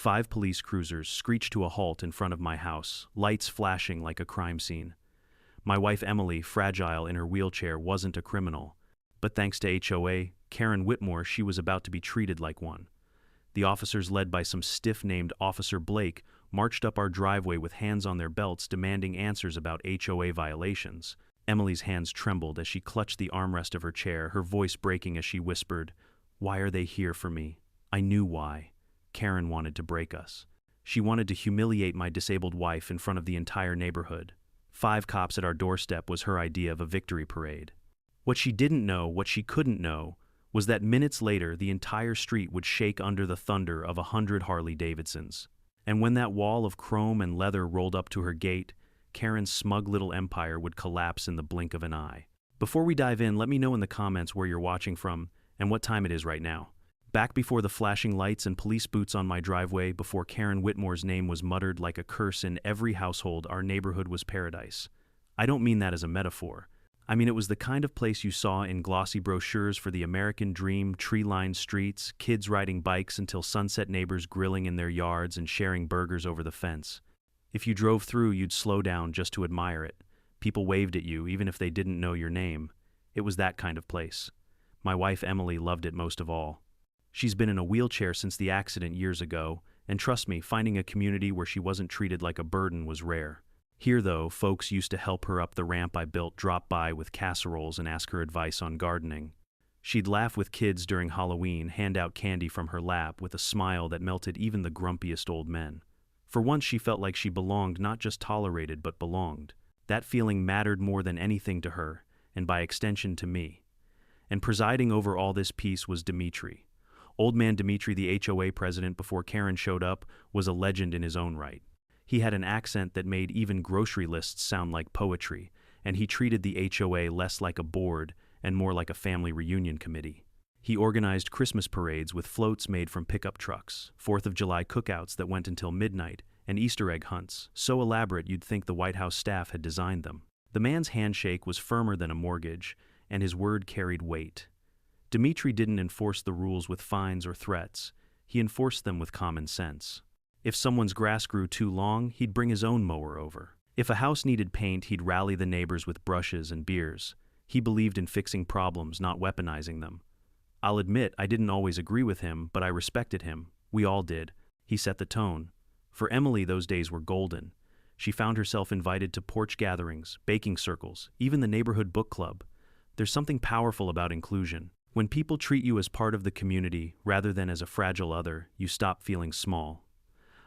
5 police cruisers screeched to a halt in front of my house, lights flashing like a crime scene. My wife Emily, fragile in her wheelchair, wasn't a criminal. But thanks to HOA, Karen Whitmore, she was about to be treated like one. The officers, led by some stiff named Officer Blake, marched up our driveway with hands on their belts demanding answers about HOA violations. Emily's hands trembled as she clutched the armrest of her chair, her voice breaking as she whispered, "Why are they here for me?" I knew why. Karen wanted to break us. She wanted to humiliate my disabled wife in front of the entire neighborhood. 5 cops at our doorstep was her idea of a victory parade. What she didn't know, what she couldn't know, was that minutes later the entire street would shake under the thunder of 100 Harley Davidsons. And when that wall of chrome and leather rolled up to her gate, Karen's smug little empire would collapse in the blink of an eye. Before we dive in, let me know in the comments where you're watching from and what time it is right now. Back before the flashing lights and police boots on my driveway, before Karen Whitmore's name was muttered like a curse in every household, our neighborhood was paradise. I don't mean that as a metaphor. I mean, it was the kind of place you saw in glossy brochures for the American dream, tree-lined streets, kids riding bikes until sunset, neighbors grilling in their yards and sharing burgers over the fence. If you drove through, you'd slow down just to admire it. People waved at you, even if they didn't know your name. It was that kind of place. My wife Emily loved it most of all. She's been in a wheelchair since the accident years ago, and trust me, finding a community where she wasn't treated like a burden was rare. Here, though, folks used to help her up the ramp I built, drop by with casseroles and ask her advice on gardening. She'd laugh with kids during Halloween, hand out candy from her lap with a smile that melted even the grumpiest old men. For once she felt like she belonged, not just tolerated, but belonged. That feeling mattered more than anything to her, and by extension to me. And presiding over all this peace was Dimitri. Old man Dimitri, the HOA president before Karen showed up, was a legend in his own right. He had an accent that made even grocery lists sound like poetry, and he treated the HOA less like a board and more like a family reunion committee. He organized Christmas parades with floats made from pickup trucks, 4th of July cookouts that went until midnight, and Easter egg hunts, so elaborate you'd think the White House staff had designed them. The man's handshake was firmer than a mortgage, and his word carried weight. Dimitri didn't enforce the rules with fines or threats. He enforced them with common sense. If someone's grass grew too long, he'd bring his own mower over. If a house needed paint, he'd rally the neighbors with brushes and beers. He believed in fixing problems, not weaponizing them. I'll admit I didn't always agree with him, but I respected him. We all did. He set the tone. For Emily, those days were golden. She found herself invited to porch gatherings, baking circles, even the neighborhood book club. There's something powerful about inclusion. When people treat you as part of the community rather than as a fragile other, you stop feeling small.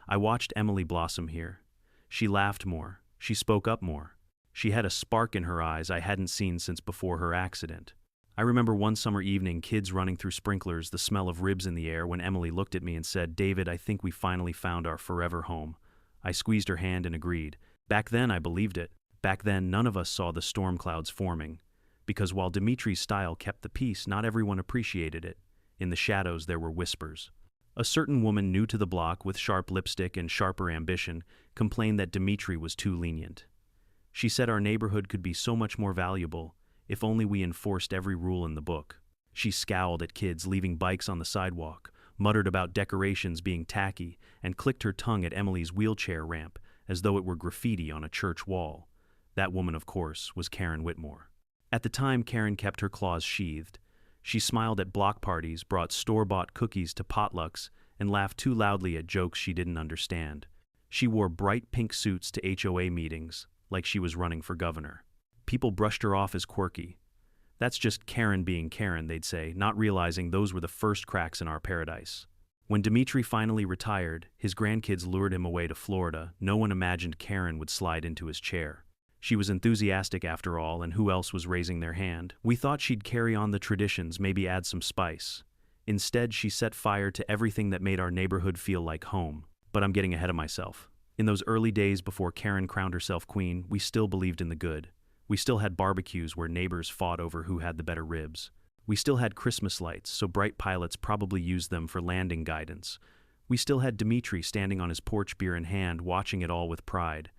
I watched Emily blossom here. She laughed more. She spoke up more. She had a spark in her eyes I hadn't seen since before her accident. I remember one summer evening, kids running through sprinklers, the smell of ribs in the air, when Emily looked at me and said, "David, I think we finally found our forever home." I squeezed her hand and agreed. Back then, I believed it. Back then, none of us saw the storm clouds forming. Because while Dimitri's style kept the peace, not everyone appreciated it. In the shadows, there were whispers. A certain woman new to the block with sharp lipstick and sharper ambition complained that Dimitri was too lenient. She said our neighborhood could be so much more valuable if only we enforced every rule in the book. She scowled at kids leaving bikes on the sidewalk, muttered about decorations being tacky, and clicked her tongue at Emily's wheelchair ramp as though it were graffiti on a church wall. That woman, of course, was Karen Whitmore. At the time, Karen kept her claws sheathed. She smiled at block parties, brought store-bought cookies to potlucks, and laughed too loudly at jokes she didn't understand. She wore bright pink suits to HOA meetings, like she was running for governor. People brushed her off as quirky. "That's just Karen being Karen," they'd say, not realizing those were the first cracks in our paradise. When Dimitri finally retired, his grandkids lured him away to Florida. No one imagined Karen would slide into his chair. She was enthusiastic after all, and who else was raising their hand? We thought she'd carry on the traditions, maybe add some spice. Instead, she set fire to everything that made our neighborhood feel like home. But I'm getting ahead of myself. In those early days before Karen crowned herself queen, we still believed in the good. We still had barbecues where neighbors fought over who had the better ribs. We still had Christmas lights, so bright pilots probably used them for landing guidance. We still had Dimitri standing on his porch, beer in hand, watching it all with pride.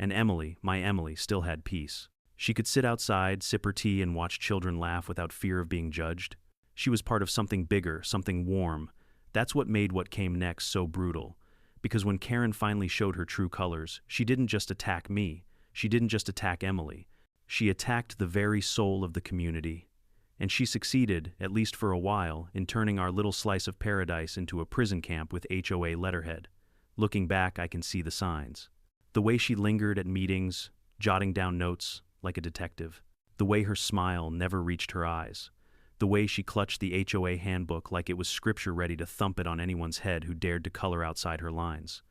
And Emily, my Emily, still had peace. She could sit outside, sip her tea, and watch children laugh without fear of being judged. She was part of something bigger, something warm. That's what made what came next so brutal. Because when Karen finally showed her true colors, she didn't just attack me, she didn't just attack Emily. She attacked the very soul of the community. And she succeeded, at least for a while, in turning our little slice of paradise into a prison camp with HOA letterhead. Looking back, I can see the signs. The way she lingered at meetings, jotting down notes like a detective. The way her smile never reached her eyes. The way she clutched the HOA handbook like it was scripture ready to thump it on anyone's head who dared to color outside her lines.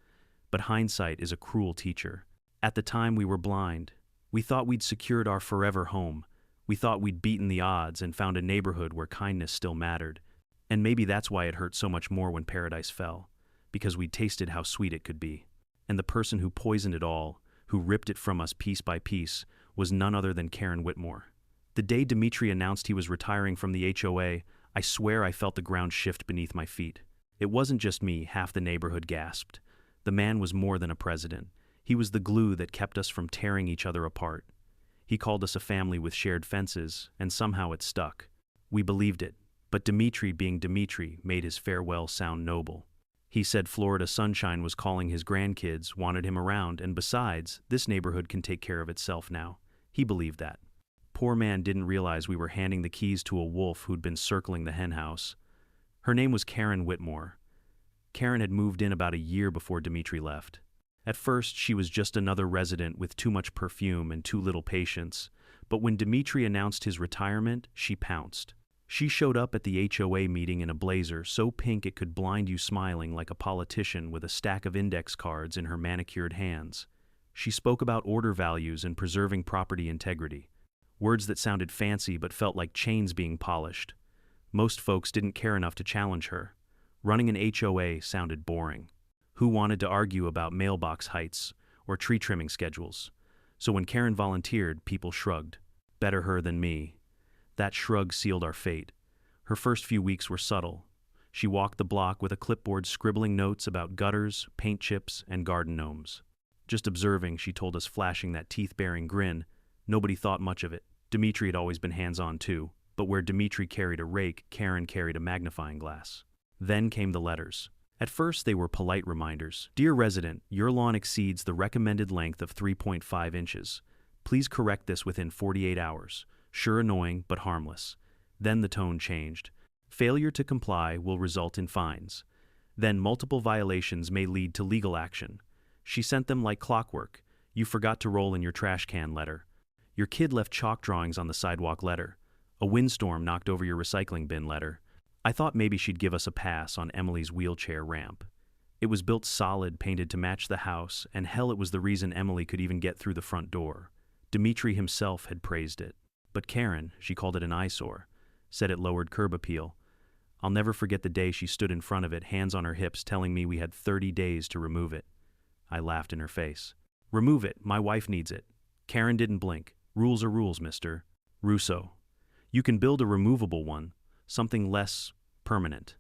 But hindsight is a cruel teacher. At the time, we were blind. We thought we'd secured our forever home. We thought we'd beaten the odds and found a neighborhood where kindness still mattered. And maybe that's why it hurt so much more when paradise fell. Because we'd tasted how sweet it could be. And the person who poisoned it all, who ripped it from us piece by piece, was none other than Karen Whitmore. The day Dimitri announced he was retiring from the HOA, I swear I felt the ground shift beneath my feet. It wasn't just me, half the neighborhood gasped. The man was more than a president. He was the glue that kept us from tearing each other apart. He called us a family with shared fences, and somehow it stuck. We believed it, but Dimitri, being Dimitri, made his farewell sound noble. He said Florida sunshine was calling his grandkids, wanted him around, and besides, this neighborhood can take care of itself now. He believed that. Poor man didn't realize we were handing the keys to a wolf who'd been circling the henhouse. Her name was Karen Whitmore. Karen had moved in about a year before Dimitri left. At first, she was just another resident with too much perfume and too little patience, but when Dimitri announced his retirement, she pounced. She showed up at the HOA meeting in a blazer so pink it could blind you, smiling like a politician with a stack of index cards in her manicured hands. She spoke about order values and preserving property integrity. Words that sounded fancy but felt like chains being polished. Most folks didn't care enough to challenge her. Running an HOA sounded boring. Who wanted to argue about mailbox heights or tree trimming schedules? So when Karen volunteered, people shrugged. Better her than me. That shrug sealed our fate. Her first few weeks were subtle. She walked the block with a clipboard scribbling notes about gutters, paint chips, and garden gnomes. Just observing, she told us, flashing that teeth-baring grin. Nobody thought much of it. Dimitri had always been hands-on too, but where Dimitri carried a rake, Karen carried a magnifying glass. Then came the letters. At first, they were polite reminders. Dear resident, your lawn exceeds the recommended length of 3.5 inches. Please correct this within 48 hours. Sure annoying, but harmless. Then the tone changed. Failure to comply will result in fines. Then multiple violations may lead to legal action. She sent them like clockwork. You forgot to roll in your trash can letter. Your kid left chalk drawings on the sidewalk letter. A windstorm knocked over your recycling bin letter. I thought maybe she'd give us a pass on Emily's wheelchair ramp. It was built solid, painted to match the house, and hell, it was the reason Emily could even get through the front door. Dimitri himself had praised it. But Karen, she called it an eyesore, said it lowered curb appeal. I'll never forget the day she stood in front of it, hands on her hips, telling me we had 30 days to remove it. I laughed in her face. Remove it, my wife needs it. Karen didn't blink. Rules are rules, Mr. Russo. You can build a removable one, something less permanent.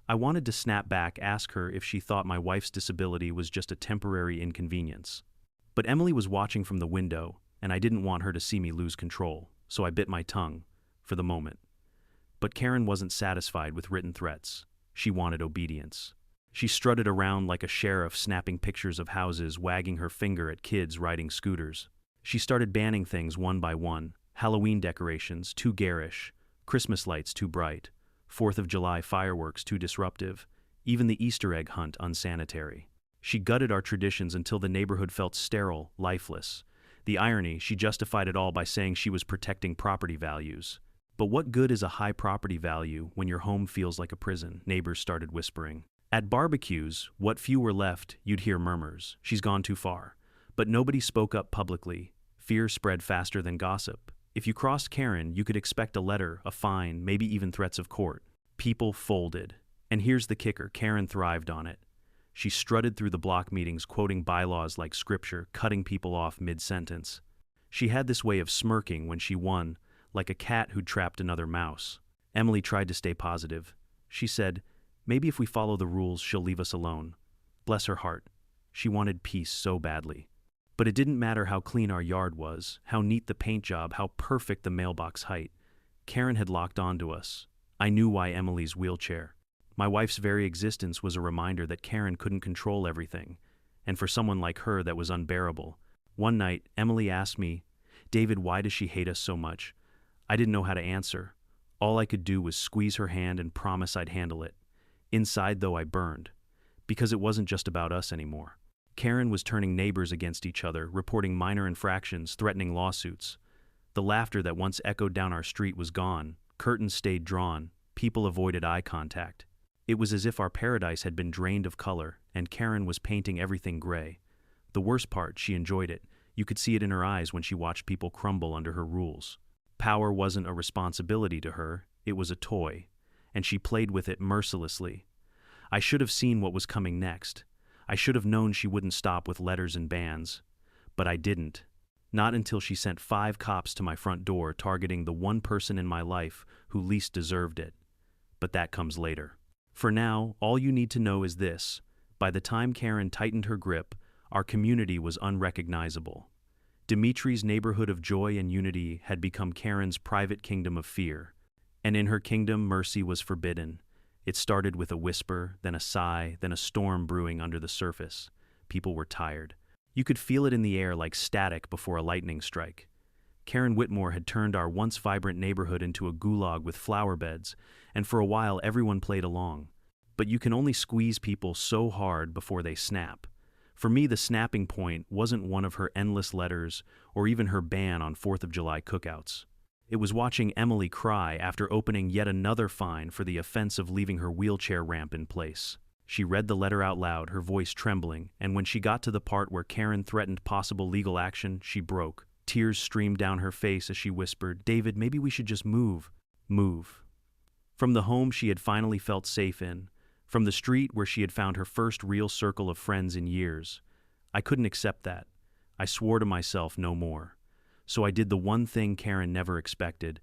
I wanted to snap back, ask her if she thought my wife's disability was just a temporary inconvenience. But Emily was watching from the window, and I didn't want her to see me lose control, so I bit my tongue, for the moment. But Karen wasn't satisfied with written threats. She wanted obedience. She strutted around like a sheriff, snapping pictures of houses, wagging her finger at kids riding scooters. She started banning things one by one. Halloween decorations, too garish. Christmas lights, too bright. 4th of July fireworks, too disruptive. Even the Easter egg hunt, unsanitary. She gutted our traditions until the neighborhood felt sterile, lifeless. The irony, she justified it all by saying she was protecting property values. But what good is a high property value when your home feels like a prison? Neighbors started whispering. At barbecues, what few were left, you'd hear murmurs. She's gone too far. But nobody spoke up publicly. Fear spread faster than gossip. If you crossed Karen, you could expect a letter, a fine, maybe even threats of court. People folded. And here's the kicker, Karen thrived on it. She strutted through the block meetings, quoting bylaws like scripture, cutting people off mid-sentence. She had this way of smirking when she won, like a cat who'd trapped another mouse. Emily tried to stay positive. She said, maybe if we follow the rules, she'll leave us alone. Bless her heart. She wanted peace so badly. But it didn't matter how clean our yard was, how neat the paint job, how perfect the mailbox height. Karen had locked onto us. I knew why Emily's wheelchair. My wife's very existence was a reminder that Karen couldn't control everything, and for someone like her that was unbearable. One night, Emily asked me, "David, why does she hate us so much?" I didn't know how to answer. All I could do was squeeze her hand and promise I'd handle it. Inside, though, I burned, because it wasn't just about us anymore. Karen was turning neighbors against each other, reporting minor infractions, threatening lawsuits. The laughter that once echoed down our street was gone, curtains stayed drawn, people avoided eye contact. It was as if our paradise had been drained of color, and Karen was painting everything gray. The worst part, she enjoyed it. You could see it in her eyes when she watched people crumble under her rules. Power wasn't a responsibility to her, it was a toy, and she played with it mercilessly. I should have seen what was coming next. I should have known she wouldn't stop with letters and bans. But I didn't. Not until she sent 5 cops to my front door, targeting the one person in my life who least deserved it. But that comes later. For now, all you need to know is this. By the time Karen tightened her grip, our community was unrecognizable. Dimitri's neighborhood of joy and unity had become Karen's private kingdom of fear. And in her kingdom, mercy was forbidden. It started with a whisper, then a sigh, then a storm brewing under the surface. People were tired. You could feel it in the air like static before a lightning strike. Karen Whitmore had turned our once vibrant neighborhood into a gulag with flower beds, and for a while everyone played along. But you can only squeeze people so hard before they snap. For me, the snapping point wasn't one of her endless letters or even her ban on 4th of July cookouts. It was watching Emily cry after opening yet another fine for the offense of leaving her wheelchair ramp in place. She read the letter out loud, her voice trembling, and when she got to the part where Karen threatened possible legal action, she broke. Tears streamed down her face as she whispered, "David, maybe we should just move." Move. From the home she had finally felt safe in, from the street where she had found her first real circle of friends in years. I couldn't accept that. I swore to myself no more. So I did the one thing Karen never expected.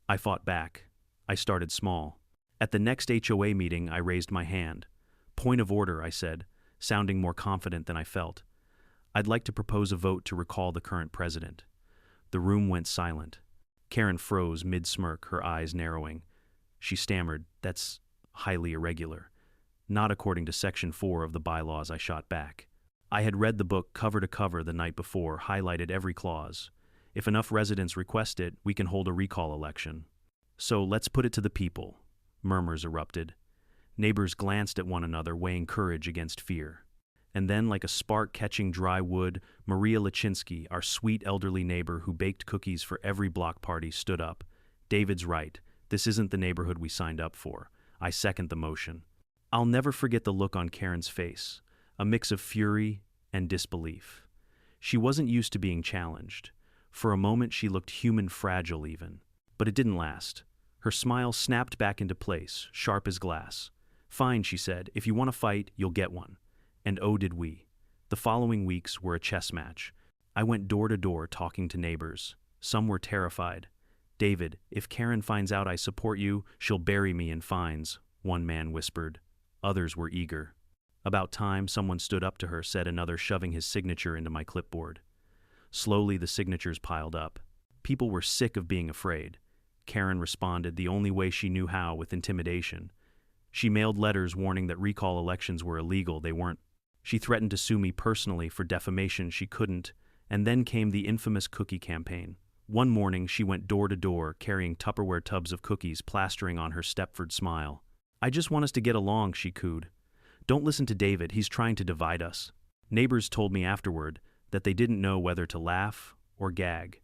I fought back. I started small. At the next HOA meeting, I raised my hand. "Point of order," I said, sounding more confident than I felt. "I'd like to propose a vote to recall the current president." The room went silent. Karen froze mid-smirk, her eyes narrowing. She stammered, "That's highly irregular." "Not according to Section 4 of the bylaws," I shot back. I had read the book cover to cover the night before, highlighted every clause. If enough residents request it, we can hold a recall election. "So let's put it to the people," murmurs erupted. Neighbors glanced at one another, weighing courage against fear. And then, like a spark catching dry wood, Maria Lachinsky, our sweet elderly neighbor who baked cookies for every block party, stood up. "David's right. This isn't the neighborhood we signed up for. I second the motion." I'll never forget the look on Karen's face, a mix of fury and disbelief. She wasn't used to being challenged. For a moment she looked human, fragile even. But it didn't last. Her smile snapped back into place, sharp as glass. "Fine," she said. "If you want to fight, you'll get one." And oh, did we. The following weeks were a chess match. I went door to door talking to neighbors. Some were terrified. "David, if Karen finds out I support you, she'll bury me in fines," one man whispered. Others were eager. "About time someone stood up to her," said another, shoving his signature into my clipboard. Slowly the signatures piled up. People were sick of being afraid. Karen responded the only way she knew how, with intimidation. She mailed letters warning that recall elections were illegal. They weren't. She threatened to sue me personally for defamation. She couldn't. And then came the infamous cookie campaign. One morning she went door to door, carrying Tupperware tubs of cookies, plastering on her Stepford smile. "I just want us to get along," she cooed. "Don't listen to David, he's trying to divide us." Neighbors told me afterward that they didn't know whether to laugh or gag.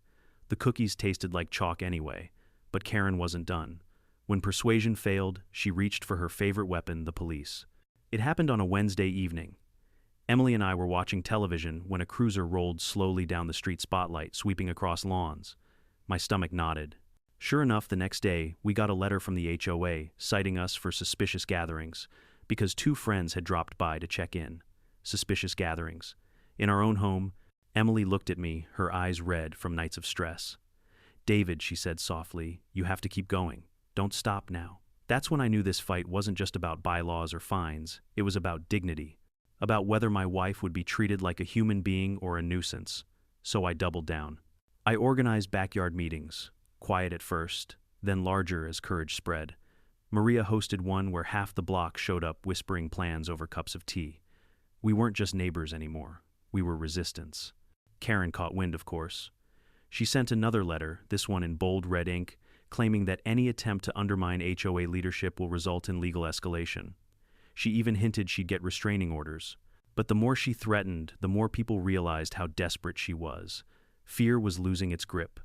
The cookies tasted like chalk anyway, but Karen wasn't done. When persuasion failed, she reached for her favorite weapon, the police. It happened on a Wednesday evening. Emily and I were watching television when a cruiser rolled slowly down the street spotlight, sweeping across lawns. My stomach knotted. Sure enough, the next day, we got a letter from the HOA citing us for suspicious gatherings, because 2 friends had dropped by to check in. Suspicious gatherings. In our own home, Emily looked at me, her eyes red from nights of stress. "David," she said softly, "you have to keep going. Don't stop now." That's when I knew this fight wasn't just about bylaws or fines. It was about dignity. About whether my wife would be treated like a human being or a nuisance. So I doubled down. I organized backyard meetings, quiet at first, then larger as courage spread. Maria hosted one where half the block showed up whispering plans over cups of tea. We weren't just neighbors anymore. We were resistance. Karen caught wind, of course. She sent another letter, this one in bold red ink, claiming that any attempt to undermine HOA leadership will result in legal escalation. She even hinted she'd get restraining orders. But the more she threatened, the more people realized how desperate she was. Fear was losing its grip.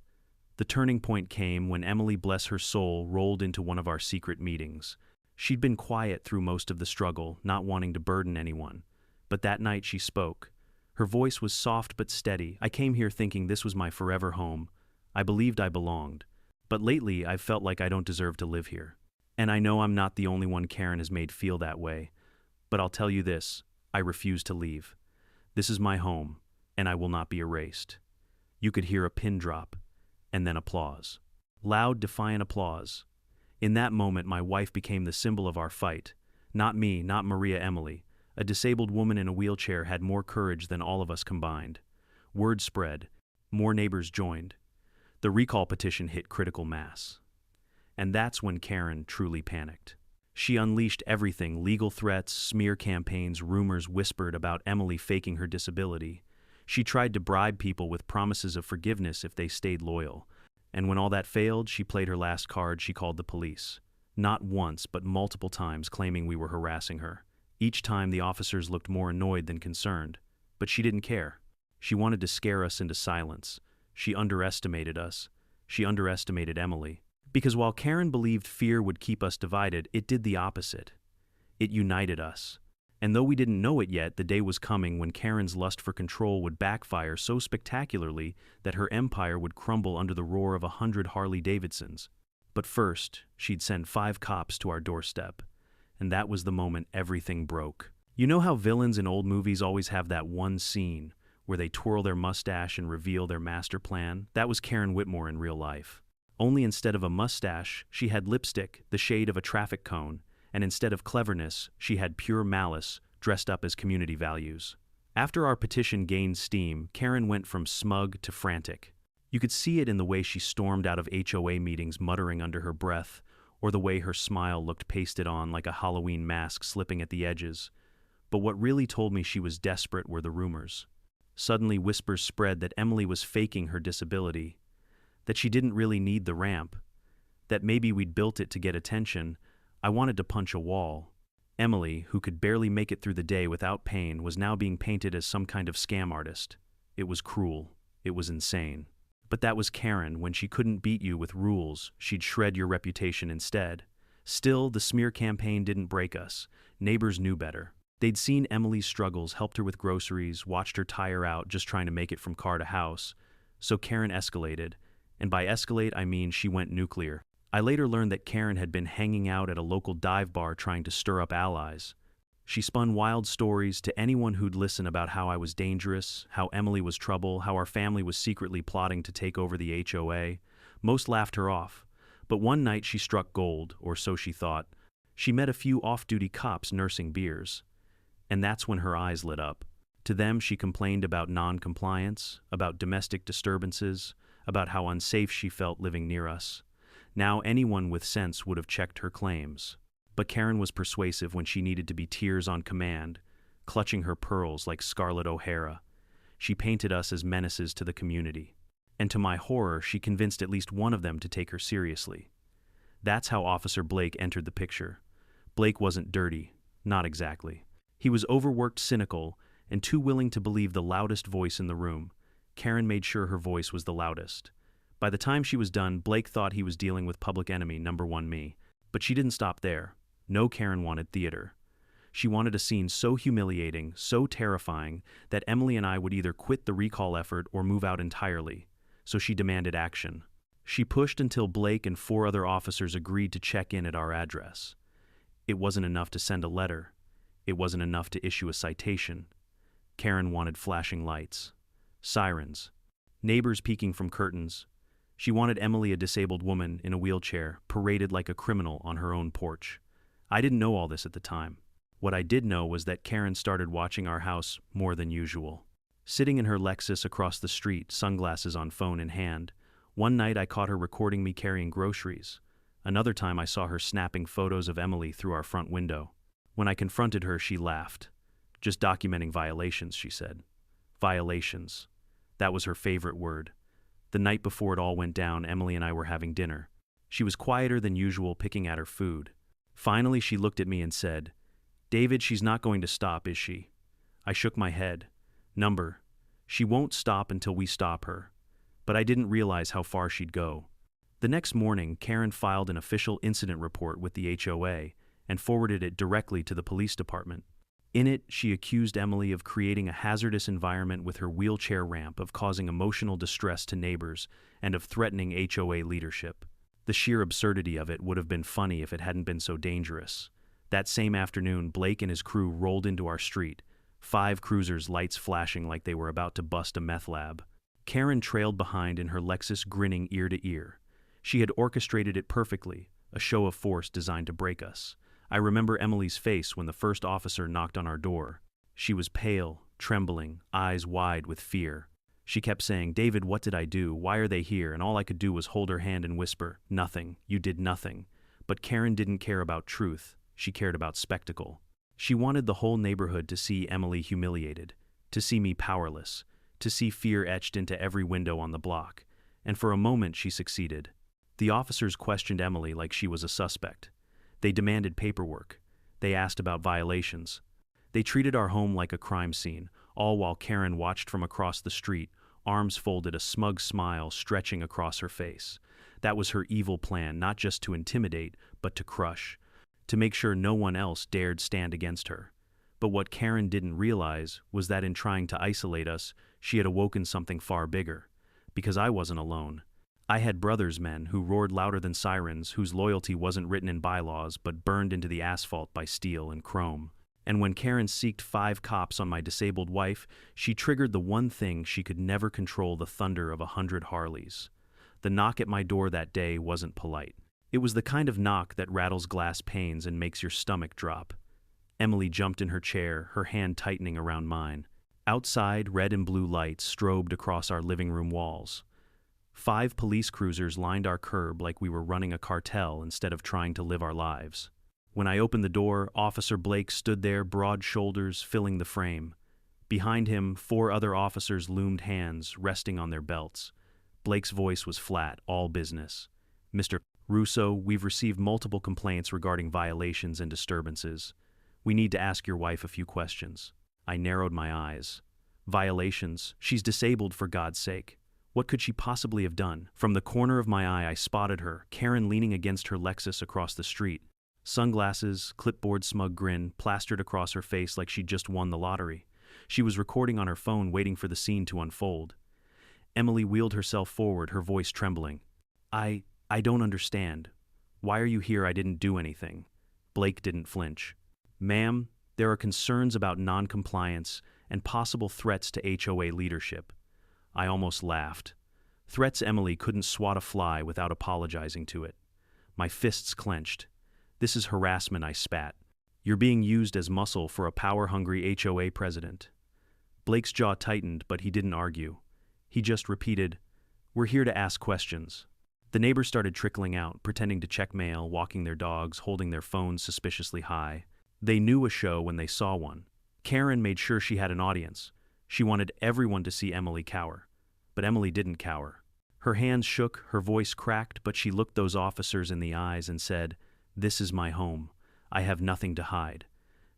The turning point came when Emily, bless her soul, rolled into one of our secret meetings. She'd been quiet through most of the struggle, not wanting to burden anyone. But that night she spoke. Her voice was soft but steady. I came here thinking this was my forever home. I believed I belonged. But lately I've felt like I don't deserve to live here. And I know I'm not the only one Karen has made feel that way. But I'll tell you this, I refuse to leave. This is my home, and I will not be erased. You could hear a pin drop, and then applause. Loud, defiant applause. In that moment, my wife became the symbol of our fight. Not me, not Maria Emily. A disabled woman in a wheelchair had more courage than all of us combined. Word spread. More neighbors joined. The recall petition hit critical mass. And that's when Karen truly panicked. She unleashed everything: legal threats, smear campaigns, rumors whispered about Emily faking her disability. She tried to bribe people with promises of forgiveness if they stayed loyal. And when all that failed, she played her last card. She called the police. Not once, but multiple times, claiming we were harassing her. Each time the officers looked more annoyed than concerned. But she didn't care. She wanted to scare us into silence. She underestimated us. She underestimated Emily. Because while Karen believed fear would keep us divided, it did the opposite. It united us. And though we didn't know it yet, the day was coming when Karen's lust for control would backfire so spectacularly that her empire would crumble under the roar of 100 Harley Davidsons. But first, she'd send 5 cops to our doorstep. And that was the moment everything broke. You know how villains in old movies always have that one scene where they twirl their mustache and reveal their master plan? That was Karen Whitmore in real life. Only instead of a mustache, she had lipstick, the shade of a traffic cone, and instead of cleverness, she had pure malice, dressed up as community values. After our petition gained steam, Karen went from smug to frantic. You could see it in the way she stormed out of HOA meetings muttering under her breath, or the way her smile looked pasted on like a Halloween mask slipping at the edges. But what really told me she was desperate were the rumors. Suddenly whispers spread that Emily was faking her disability, that she didn't really need the ramp, that maybe we'd built it to get attention. I wanted to punch a wall. Emily, who could barely make it through the day without pain, was now being painted as some kind of scam artist. It was cruel. It was insane. But that was Karen. When she couldn't beat you with rules, she'd shred your reputation instead. Still, the smear campaign didn't break us. Neighbors knew better. They'd seen Emily's struggles, helped her with groceries, watched her tire out just trying to make it from car to house. So Karen escalated. And by escalate, I mean she went nuclear. I later learned that Karen had been hanging out at a local dive bar trying to stir up allies. She spun wild stories to anyone who'd listen about how I was dangerous, how Emily was trouble, how our family was secretly plotting to take over the HOA. Most laughed her off. But one night she struck gold, or so she thought. She met a few off-duty cops nursing beers. And that's when her eyes lit up. To them, she complained about non-compliance, about domestic disturbances, about how unsafe she felt living near us. Now anyone with sense would have checked her claims. But Karen was persuasive when she needed to be tears on command, clutching her pearls like Scarlett O'Hara. She painted us as menaces to the community. And to my horror, she convinced at least one of them to take her seriously. That's how Officer Blake entered the picture. Blake wasn't dirty, not exactly. He was overworked, cynical, and too willing to believe the loudest voice in the room. Karen made sure her voice was the loudest. By the time she was done, Blake thought he was dealing with public enemy number 1 me. But she didn't stop there. No, Karen wanted theater. She wanted a scene so humiliating, so terrifying, that Emily and I would either quit the recall effort or move out entirely. So she demanded action. She pushed until Blake and 4 other officers agreed to check in at our address. It wasn't enough to send a letter. It wasn't enough to issue a citation. Karen wanted flashing lights, sirens, neighbors peeking from curtains. She wanted Emily, a disabled woman in a wheelchair, paraded like a criminal on her own porch. I didn't know all this at the time. What I did know was that Karen started watching our house more than usual. Sitting in her Lexus across the street, sunglasses on, phone in hand, one night I caught her recording me carrying groceries. Another time I saw her snapping photos of Emily through our front window. When I confronted her, she laughed. Just documenting violations, she said. Violations. That was her favorite word. The night before it all went down, Emily and I were having dinner. She was quieter than usual, picking at her food. Finally, she looked at me and said, "David, she's not going to stop, is she?" I shook my head. Number. She won't stop until we stop her. But I didn't realize how far she'd go. The next morning, Karen filed an official incident report with the HOA and forwarded it directly to the police department. In it, she accused Emily of creating a hazardous environment with her wheelchair ramp, of causing emotional distress to neighbors, and of threatening HOA leadership. The sheer absurdity of it would have been funny if it hadn't been so dangerous. That same afternoon, Blake and his crew rolled into our street, 5 cruisers, lights flashing like they were about to bust a meth lab. Karen trailed behind in her Lexus, grinning ear to ear. She had orchestrated it perfectly, a show of force designed to break us. I remember Emily's face when the first officer knocked on our door. She was pale, trembling, eyes wide with fear. She kept saying, "David, what did I do? Why are they here?" And all I could do was hold her hand and whisper, "Nothing. You did nothing." But Karen didn't care about truth. She cared about spectacle. She wanted the whole neighborhood to see Emily humiliated, to see me powerless, to see fear etched into every window on the block. And for a moment she succeeded. The officers questioned Emily like she was a suspect. They demanded paperwork. They asked about violations. They treated our home like a crime scene, all while Karen watched from across the street, arms folded, a smug smile stretching across her face. That was her evil plan, not just to intimidate, but to crush, to make sure no one else dared stand against her. But what Karen didn't realize was that in trying to isolate us, she had awoken something far bigger. Because I wasn't alone. I had brothers, men who roared louder than sirens, whose loyalty wasn't written in bylaws but burned into the asphalt by steel and chrome. And when Karen seeked 5 cops on my disabled wife, she triggered the one thing she could never control: the thunder of 100 Harleys. The knock at my door that day wasn't polite. It was the kind of knock that rattles glass panes and makes your stomach drop. Emily jumped in her chair, her hand tightening around mine. Outside, red and blue lights strobed across our living room walls. 5 police cruisers lined our curb like we were running a cartel instead of trying to live our lives. When I opened the door, Officer Blake stood there, broad shoulders filling the frame. Behind him, 4 other officers loomed, hands resting on their belts. Blake's voice was flat, all business. "Mr. Russo, we've received multiple complaints regarding violations and disturbances. We need to ask your wife a few questions." I narrowed my eyes. Violations? She's disabled, for God's sake. What could she possibly have done? From the corner of my eye, I spotted her, Karen, leaning against her Lexus across the street. Sunglasses, clipboard, smug grin, plastered across her face like she'd just won the lottery. She was recording on her phone, waiting for the scene to unfold. Emily wheeled herself forward, her voice trembling. I don't understand. Why are you here? I didn't do anything." Blake didn't flinch. "Ma'am, there are concerns about non-compliance and possible threats to HOA leadership." I almost laughed. Threats? Emily couldn't swat a fly without apologizing to it. My fists clenched. "This is harassment," I spat. "You're being used as muscle for a power-hungry HOA president." Blake's jaw tightened, but he didn't argue. He just repeated, "We're here to ask questions." The neighbors started trickling out, pretending to check mail, walking their dogs, holding their phones suspiciously high. They knew a show when they saw one. Karen made sure she had an audience. She wanted everyone to see Emily cower. But Emily didn't cower. Her hands shook, her voice cracked, but she looked those officers in the eyes and said, "This is my home. I have nothing to hide."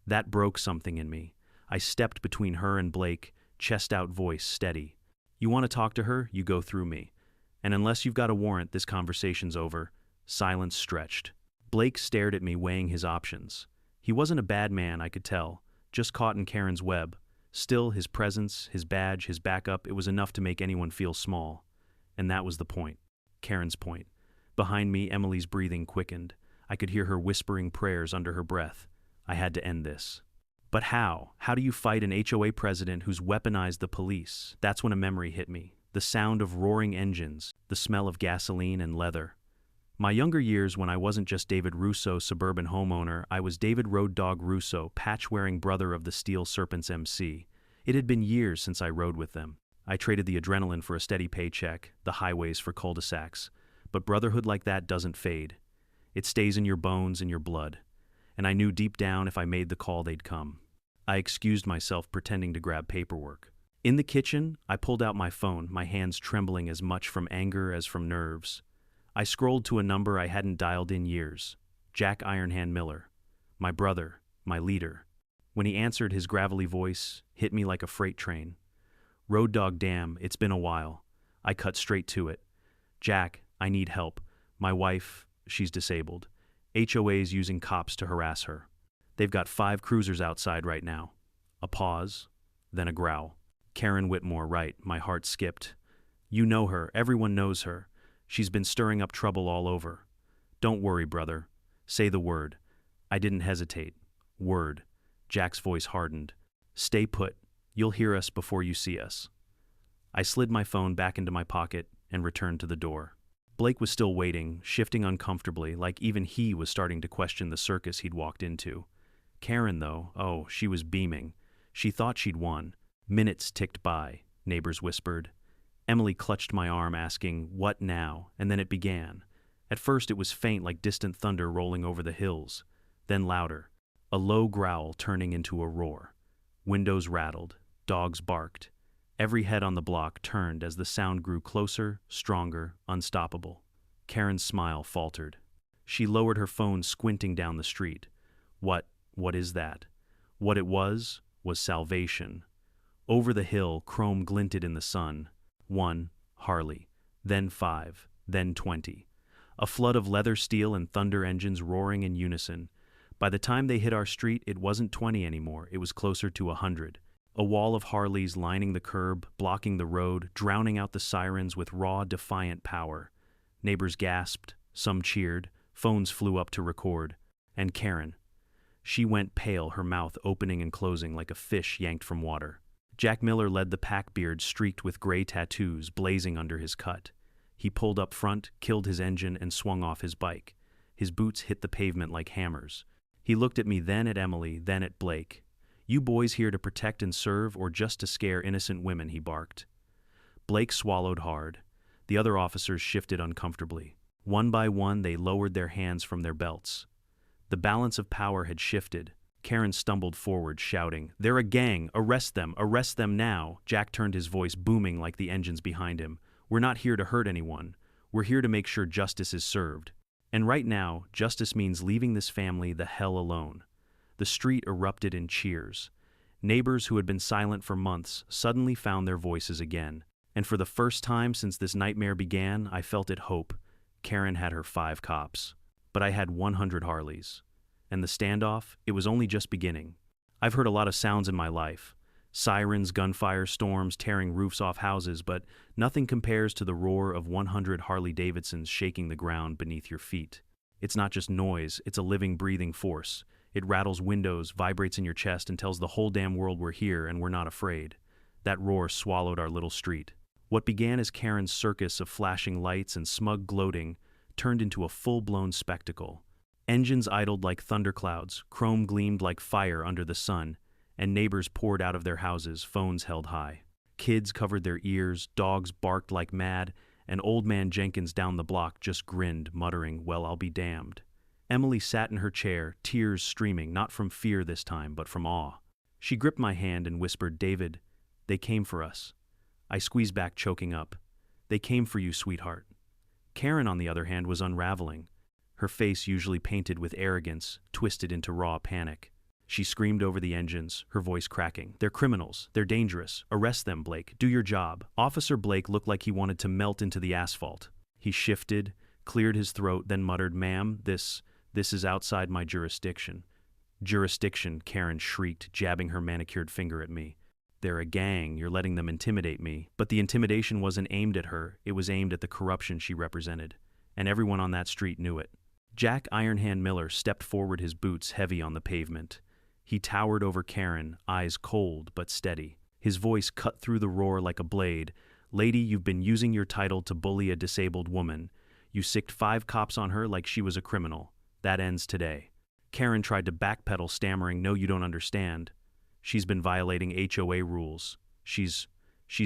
That broke something in me. I stepped between her and Blake, chest out, voice steady. "You want to talk to her? You go through me. And unless you've got a warrant, this conversation's over." Silence stretched. Blake stared at me, weighing his options. He wasn't a bad man, I could tell, just caught in Karen's web. Still, his presence, his badge, his backup, it was enough to make anyone feel small. And that was the point. Karen's point. Behind me, Emily's breathing quickened. I could hear her whispering prayers under her breath. I had to end this. But how? How do you fight an HOA president who's weaponized the police? That's when a memory hit me. The sound of roaring engines, the smell of gasoline and leather. My younger years, when I wasn't just David Russo, suburban homeowner, I was David Road Dog Russo, patch-wearing brother of the Steel Serpents MC. It had been years since I rode with them. I traded the adrenaline for a steady paycheck, the highways for cul-de-sacs. But brotherhood like that doesn't fade. It stays in your bones and your blood. And I knew deep down if I made the call, they'd come. I excused myself, pretending to grab paperwork. In the kitchen, I pulled out my phone, my hands trembling as much from anger as from nerves. I scrolled to a number I hadn't dialed in years. Jack Ironhand Miller. My brother, my leader. When he answered, his gravelly voice hit me like a freight train. Road dog, damn, it's been a while. I cut straight to it. Jack, I need help. My wife, she's disabled. HOA's using cops to harass her. They've got 5 cruisers outside right now. A pause, then a growl. Karen Whitmore, right, my heart skipped. You know her, everyone knows her. She's been stirring up trouble all over. Don't worry, brother. Say the word. I didn't hesitate. Word. Jack's voice hardened. Stay put. You'll hear us before you see us. I slid my phone back into my pocket and returned to the door. Blake was still waiting, shifting uncomfortably, like even he was starting to question the circus he'd walked into. Karen, though, oh, she was beaming. She thought she'd won. Minutes ticked by, neighbors whispered. Emily clutched my arm, asking, "What now?" And then it began. At first it was faint, like distant thunder rolling over the hills. Then louder, a low growl turning into a roar. Windows rattled, dogs barked. Every head on the block turned as the sound grew closer, stronger, unstoppable. Karen's smile faltered. She lowered her phone, squinting down the street. What is that? What it was salvation. Over the hill, chrome glinted in the sun. 1, Harley, then 5, then 20. A flood of leather, steel, and thunder engines roaring in unison. By the time they hit our street, it wasn't 20 anymore, it was closer to 100. A wall of Harleys lining the curb, blocking the road, drowning out the sirens with raw, defiant power. Neighbors gasped, some cheered, phones flew up to record. And Karen. She went pale, her mouth opening and closing like a fish yanked from water. Jack Miller led the pack, beard streaked with gray tattoos blazing under his cut. He pulled up front, killed his engine, and swung off his bike. His boots hit the pavement like hammers. He looked at me, then at Emily, then at Blake. You boys here to protect and serve, or just to scare innocent women, he barked. Blake swallowed hard. The other officers shifted uncomfortably. One by one, they lowered their hands from their belts. The balance of power had shifted. Karen stumbled forward, shouting, "They're a gang! Arrest them now!" Jack turned, his voice booming like the engines behind him. "We're not here to hurt anyone. We're here to make sure justice is served. And right now, justice means leaving this family the hell alone." The street erupted in cheers. Neighbors who had been silent for months suddenly found their voices again. And for the first time since this nightmare began, I felt it hope. Karen had her 5 cops. But I had 100 Harleys. And the standoff, it was only just beginning. I've heard a lot of sounds in my life. Sirens, gunfire, storms tearing roofs off houses, but nothing compares to the roar of 100 Harley Davidsons shaking the ground beneath your feet. It's not just noise, it's a living, breathing force. It rattles windows, vibrates in your chest, and tells the whole damn world we're here and we're not afraid. That roar swallowed our little street. What began as Karen's circus of flashing lights and smug gloating turned into a full-blown spectacle. Engines idled like thunderclouds, chrome gleamed like fire under the sun, and neighbors poured out of their houses, phones held high. Kids covered their ears, dogs barked like mad, and old man Jenkins down the block just grinned, muttering, "Well, I'll be damned." Emily sat in her chair, tears streaming, not from fear this time, but from awe. She gripped my hand and whispered, "David, they came for us." I squeezed back, choking up. "They came for you, sweetheart." Karen, on the other hand, was unraveling. Her face, usually painted with arrogance, twisted into raw panic. She screamed over the engines, her voice cracking. "They're criminals. They're dangerous. Arrest them, Blake. Do your job." Officer Blake looked like he wanted to melt into the asphalt. He shifted, cleared his throat, then muttered, "Ma'am, this is outside my jurisdiction." "Jurisdiction," Karen shrieked, jabbing her manicured finger at me. "They're a gang. You're letting them intimidate me." But the intimidation wasn't aimed at her. It was aimed at the corruption she represented. And everyone on that street knew it. Jack Ironhand Miller stepped forward, his boots heavy on the pavement. He towered over Karen, eyes cold but steady. His voice cut through the roar like a blade. "Lady, you've been using your title to bully a disabled woman. You sicked 5 cops on her like she was a criminal. That ends today." Karen tried to backpedal, stammering, "No, you don't understand. She's been violating HOA rules. She's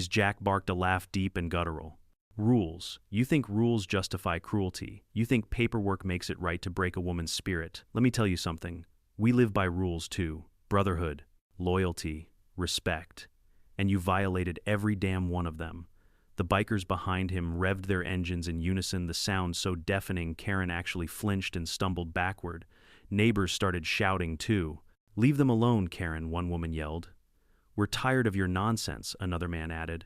Jack barked, a laugh deep and guttural. Rules. You think rules justify cruelty. You think paperwork makes it right to break a woman's spirit. Let me tell you something. We live by rules too. Brotherhood, loyalty, respect. And you violated every damn one of them. The bikers behind him revved their engines in unison, the sound so deafening Karen actually flinched and stumbled backward. Neighbors started shouting too. "Leave them alone, Karen," one woman yelled. "We're tired of your nonsense," another man added.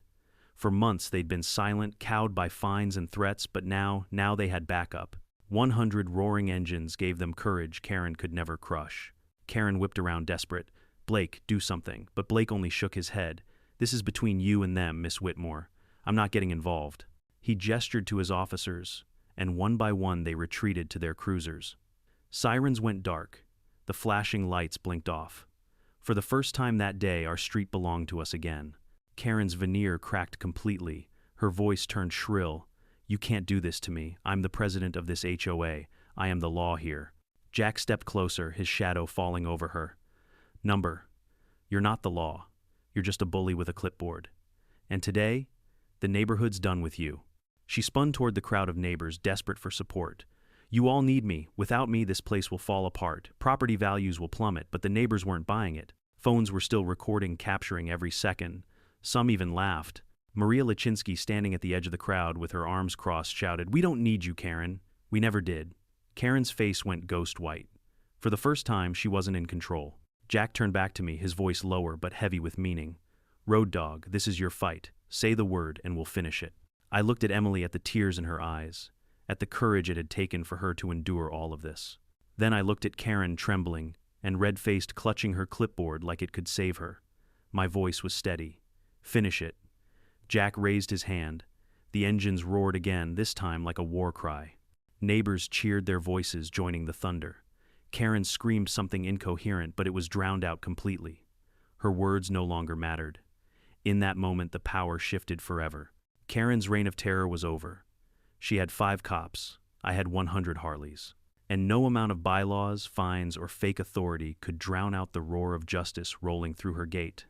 For months they'd been silent, cowed by fines and threats, but now they had backup. 100 roaring engines gave them courage Karen could never crush. Karen whipped around desperate. "Blake, do something." But Blake only shook his head. "This is between you and them, Miss Whitmore. I'm not getting involved." He gestured to his officers, and one by one they retreated to their cruisers. Sirens went dark. The flashing lights blinked off. For the first time that day, our street belonged to us again. Karen's veneer cracked completely. Her voice turned shrill. "You can't do this to me. I'm the president of this HOA. I am the law here." Jack stepped closer, his shadow falling over her. "Number, you're not the law. You're just a bully with a clipboard. And today, the neighborhood's done with you." She spun toward the crowd of neighbors, desperate for support. "You all need me. Without me, this place will fall apart. Property values will plummet," but the neighbors weren't buying it. Phones were still recording, capturing every second. Some even laughed. Maria Lachinsky, standing at the edge of the crowd with her arms crossed, shouted, "We don't need you, Karen. We never did." Karen's face went ghost white. For the first time, she wasn't in control. Jack turned back to me, his voice lower but heavy with meaning. "Road dog, this is your fight. Say the word and we'll finish it." I looked at Emily, at the tears in her eyes, at the courage it had taken for her to endure all of this. Then I looked at Karen, trembling and red-faced, clutching her clipboard like it could save her. My voice was steady. "Finish it." Jack raised his hand. The engines roared again, this time like a war cry. Neighbors cheered, their voices joining the thunder. Karen screamed something incoherent, but it was drowned out completely. Her words no longer mattered. In that moment, the power shifted forever. Karen's reign of terror was over. She had 5 cops. I had 100 Harleys. And no amount of bylaws, fines, or fake authority could drown out the roar of justice rolling through her gate.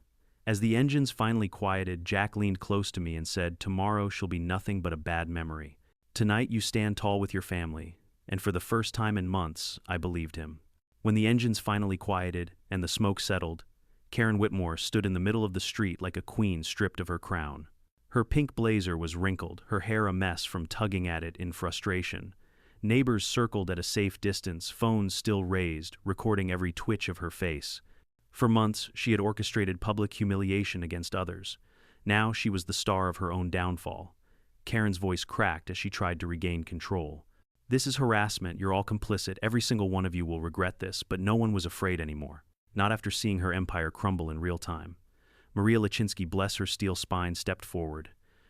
As the engines finally quieted, Jack leaned close to me and said, "Tomorrow shall be nothing but a bad memory. Tonight you stand tall with your family." And for the first time in months, I believed him. When the engines finally quieted and the smoke settled, Karen Whitmore stood in the middle of the street like a queen stripped of her crown. Her pink blazer was wrinkled, her hair a mess from tugging at it in frustration. Neighbors circled at a safe distance, phones still raised, recording every twitch of her face. For months, she had orchestrated public humiliation against others. Now she was the star of her own downfall. Karen's voice cracked as she tried to regain control. "This is harassment. You're all complicit. Every single one of you will regret this," but no one was afraid anymore. Not after seeing her empire crumble in real time. Maria Lachinsky, bless her steel spine, stepped forward.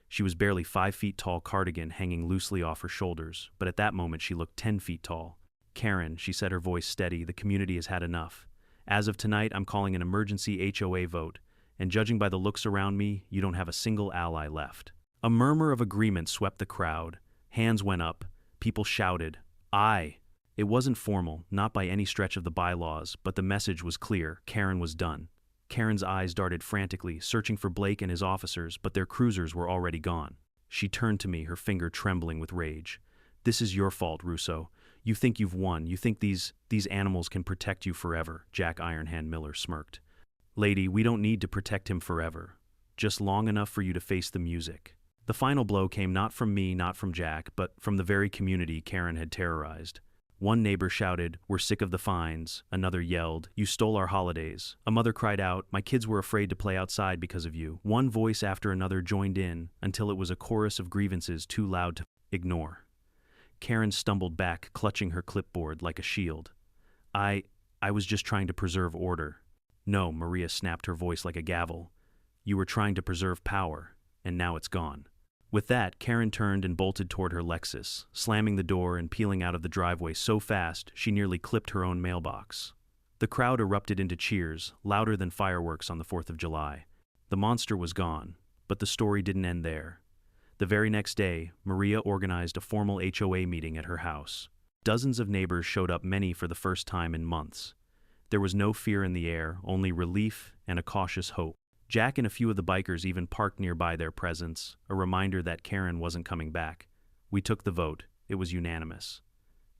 She was barely 5 feet tall, cardigan hanging loosely off her shoulders, but at that moment she looked 10 feet tall. "Karen," she said, her voice steady, "the community has had enough. As of tonight, I'm calling an emergency HOA vote, and judging by the looks around me, you don't have a single ally left." A murmur of agreement swept the crowd. Hands went up. People shouted, "Aye." It wasn't formal, not by any stretch of the bylaws, but the message was clear. Karen was done. Karen's eyes darted frantically, searching for Blake and his officers, but their cruisers were already gone. She turned to me, her finger trembling with rage. "This is your fault, Russo. You think you've won. You think these animals can protect you forever," Jack Ironhand Miller smirked. "Lady, we don't need to protect him forever. Just long enough for you to face the music." The final blow came not from me, not from Jack, but from the very community Karen had terrorized. One neighbor shouted, "We're sick of the fines." Another yelled, "You stole our holidays." A mother cried out, "My kids were afraid to play outside because of you." One voice after another joined in, until it was a chorus of grievances too loud to ignore. Karen stumbled back, clutching her clipboard like a shield. I was just trying to preserve order." "No," Maria snapped, her voice like a gavel. "You were trying to preserve power, and now it's gone." With that, Karen turned and bolted toward her Lexus, slamming the door and peeling out of the driveway so fast she nearly clipped her own mailbox. The crowd erupted into cheers, louder than fireworks on the 4th of July. The monster was gone, but the story didn't end there. The very next day, Maria organized a formal HOA meeting at her house. Dozens of neighbors showed up, many for the first time in months. There was no fear in the air, only relief and a cautious hope. Jack and a few of the bikers even parked nearby their presence, a reminder that Karen wasn't coming back. We took the vote. It was unanimous.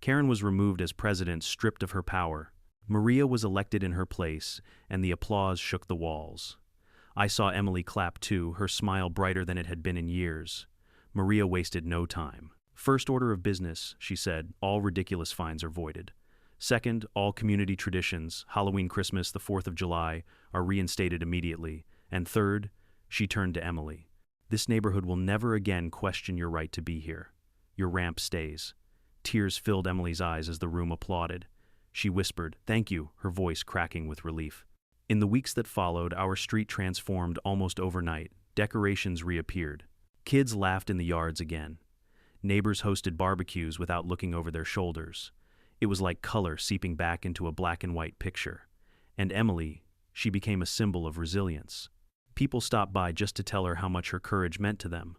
Karen was removed as president, stripped of her power. Maria was elected in her place, and the applause shook the walls. I saw Emily clap too, her smile brighter than it had been in years. Maria wasted no time. First order of business, she said, all ridiculous fines are voided. Second, all community traditions, Halloween, Christmas, the 4th of July, are reinstated immediately. And third, she turned to Emily. This neighborhood will never again question your right to be here. Your ramp stays. Tears filled Emily's eyes as the room applauded. She whispered, "Thank you," her voice cracking with relief. In the weeks that followed, our street transformed almost overnight. Decorations reappeared. Kids laughed in the yards again. Neighbors hosted barbecues without looking over their shoulders. It was like color seeping back into a black and white picture. And Emily, she became a symbol of resilience. People stopped by just to tell her how much her courage meant to them.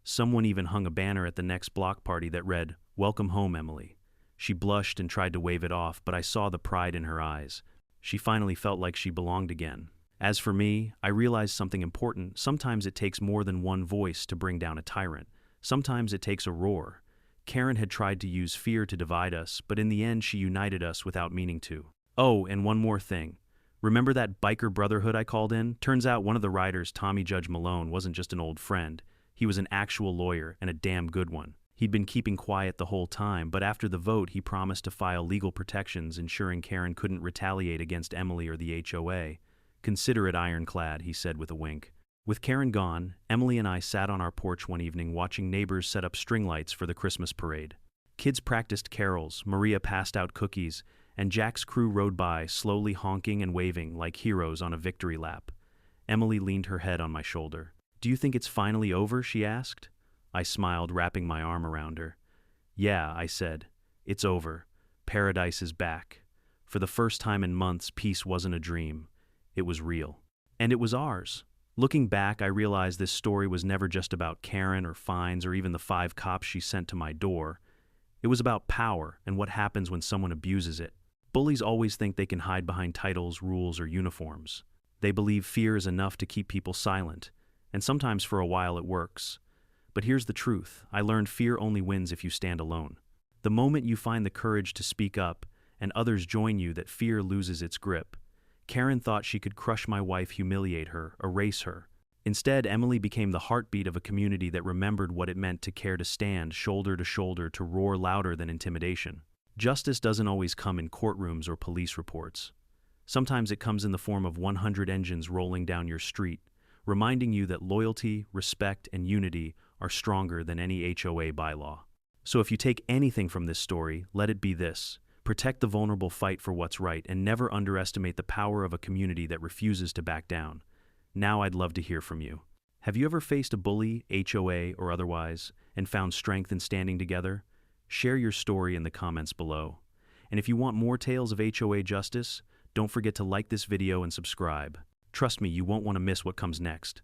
Someone even hung a banner at the next block party that read, "Welcome home, Emily." She blushed and tried to wave it off, but I saw the pride in her eyes. She finally felt like she belonged again. As for me, I realized something important. Sometimes it takes more than one voice to bring down a tyrant. Sometimes it takes a roar. Karen had tried to use fear to divide us, but in the end she united us without meaning to. Oh, and one more thing. Remember that biker brotherhood I called in? Turns out one of the riders, Tommy Judge Malone, wasn't just an old friend. He was an actual lawyer, and a damn good one. He'd been keeping quiet the whole time, but after the vote he promised to file legal protections ensuring Karen couldn't retaliate against Emily or the HOA. "Consider it ironclad," he said with a wink. With Karen gone, Emily and I sat on our porch one evening watching neighbors set up string lights for the Christmas parade. Kids practiced carols, Maria passed out cookies, and Jack's crew rode by, slowly honking and waving like heroes on a victory lap. Emily leaned her head on my shoulder. "Do you think it's finally over?" she asked. I smiled, wrapping my arm around her. "Yeah," I said. "It's over. Paradise is back. For the first time in months, peace wasn't a dream. It was real. And it was ours." Looking back, I realized this story was never just about Karen or fines or even the 5 cops she sent to my door. It was about power and what happens when someone abuses it. Bullies always think they can hide behind titles, rules, or uniforms. They believe fear is enough to keep people silent, and sometimes for a while it works. But here's the truth. I learned fear only wins if you stand alone. The moment you find the courage to speak up and others join you, that fear loses its grip. Karen thought she could crush my wife, humiliate her, erase her. Instead, Emily became the heartbeat of a community that remembered what it meant to care, to stand shoulder to shoulder, to roar louder than intimidation. Justice doesn't always come in courtrooms or police reports. Sometimes it comes in the form of 100 engines rolling down your street, reminding you that loyalty, respect, and unity are stronger than any HOA bylaw. So if you take anything from this story, let it be this. Protect the vulnerable, fight for what's right, and never underestimate the power of a community that refuses to back down. Now I'd love to hear from you. Have you ever faced a bully, HOA or otherwise, and found strength in standing together? Share your story in the comments below. And if you want more tales of HOA justice, don't forget to like this video and subscribe. Trust me, you won't want to miss what comes next.